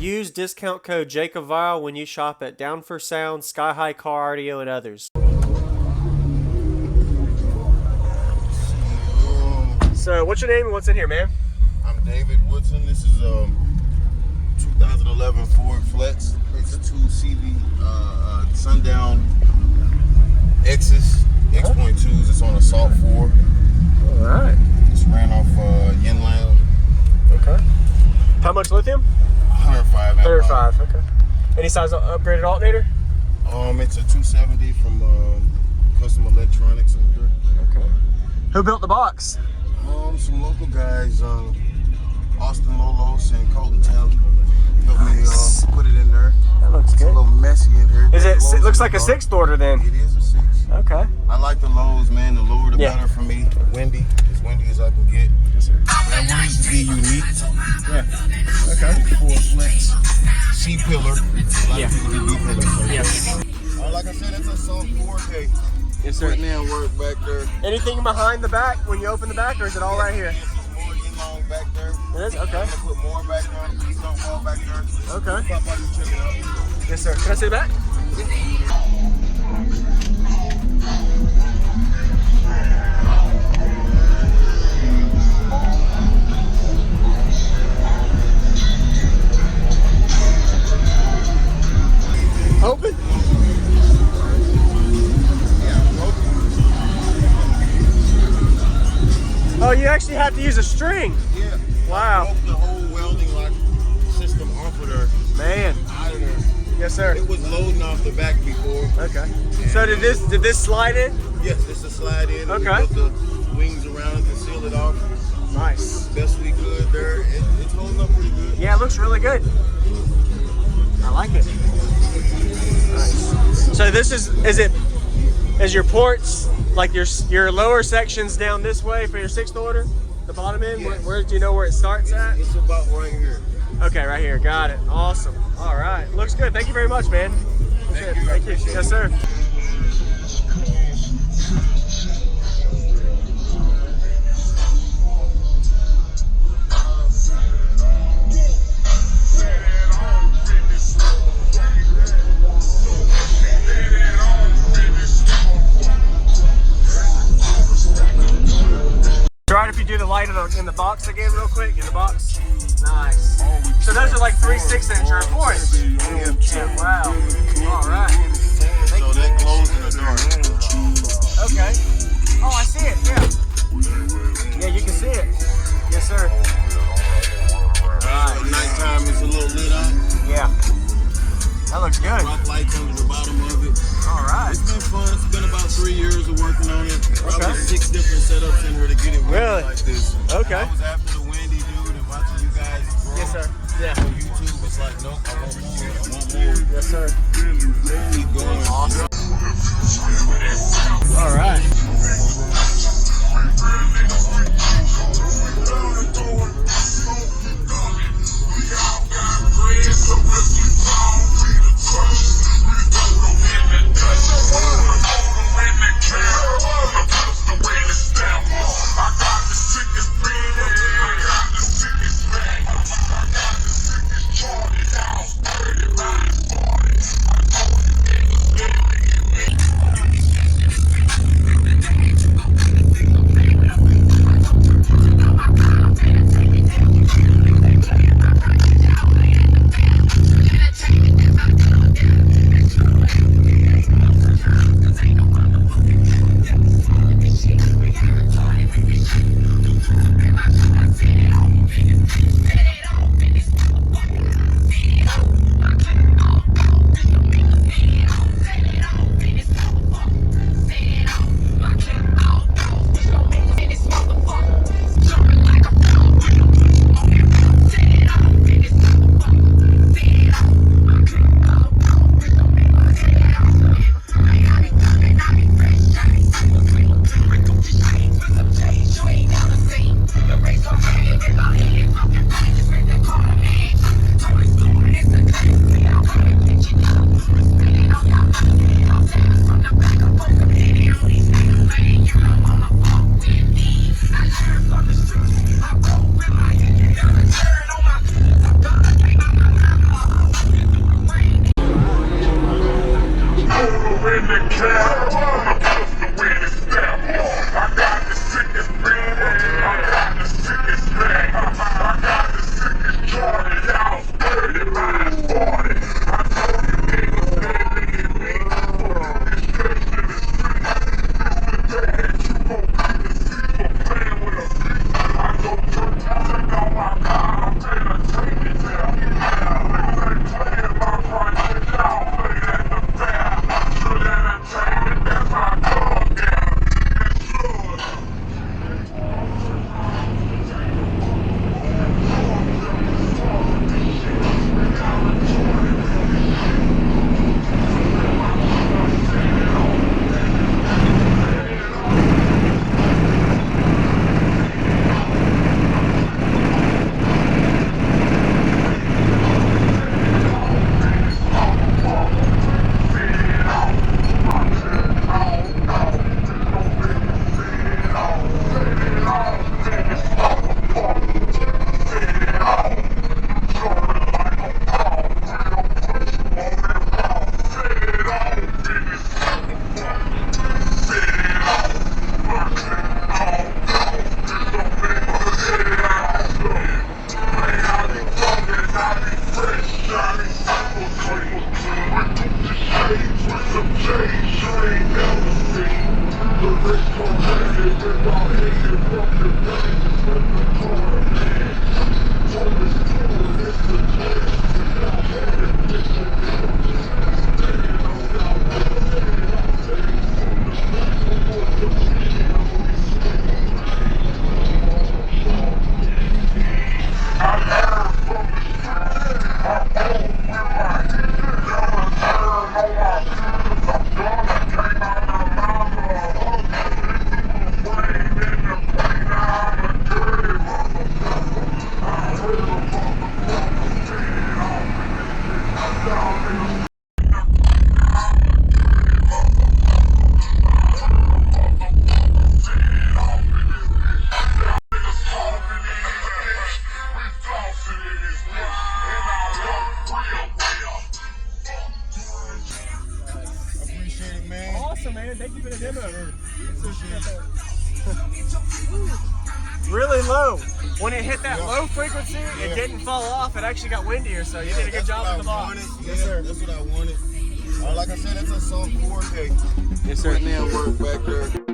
Use discount code JACOBVILE when you shop at Down for Sound, Sky High Car Audio, and others. So, what's your name and what's in here, man? I'm David Woodson. This is 2011 Ford Flex. It's a 2 CV Sundown X's, X.2s. It's on a Salt 4. All right. It's ran off Yinland. Okay. How much lithium? 105. 105. Okay. Any size upgraded alternator? It's a 270 from Custom Electronics in there. Okay. Who built the box? Some local guys, Austin Lolos and Colton Talley, helped me put it in there. That looks good. It's a little messy in here. Is it? It looks like a 6th order then. It is a 6. Okay. I like the lows, man. The lower the better for me. Windy, as windy as I can get. Yes, sir. I want it to be unique. Yeah. Okay. Ford Flex C-pillar. A lot Yeah. of people do B-pillar. So Yes. like I said, it's a Salt 4K. Yes, sir. Right now, work back there. Anything behind the back when you open the back, or is it all right here? More long back there. It is? Okay. I'm gonna put more back there. Please don't fall back there. Okay. Pop out and check it out. Yes, sir. Can I see the back? Open? Oh, you actually have to use a string. Yeah. Wow. I broke the whole welding lock system off of there. Man. Out of there. Yes, sir. It was loading off the back before. Okay. So did this slide in? Yes, it's a slide in. Okay. We put the wings around it to seal it off. Nice. Best we could there. It's holding up pretty good. Yeah, it looks really good. I like it. Nice. So this is your ports, like your lower sections down this way for your 6th order? The bottom end? Yes. Where do you know where it starts at? It's about right here. Okay, right here. Got it. Awesome. All right. Looks good. Thank you very much, man. Thank you. Thank you. Yes, sir. Right, if you do the light in the box again real quick, in the box. Nice. So those are like 3 6-inch points. Yeah, wow. All right. So that glows in the dark. Okay. Oh, I see it, yeah. Yeah, you can see it. Yes, sir. At nighttime, it's a little lit up. Yeah. That looks good. Rock lights under the bottom of it. All right. It's been fun. It's been about 3 years of working on it. Probably Okay. 6 different setups in here to get it Really? like this. Okay. I was after the windy dude and watching you guys grow. Yes, sir. Yeah. On YouTube, it's like, nope, I want more. I want more. Yes, sir. Keep going. Awesome. All right. low. When it hit that low frequency, it didn't fall off. It actually got windier, so you did a good job with the box. Yes, sir. That's what I wanted. Like I said, it's a soft 4K. Yes, sir. Putting in work back there.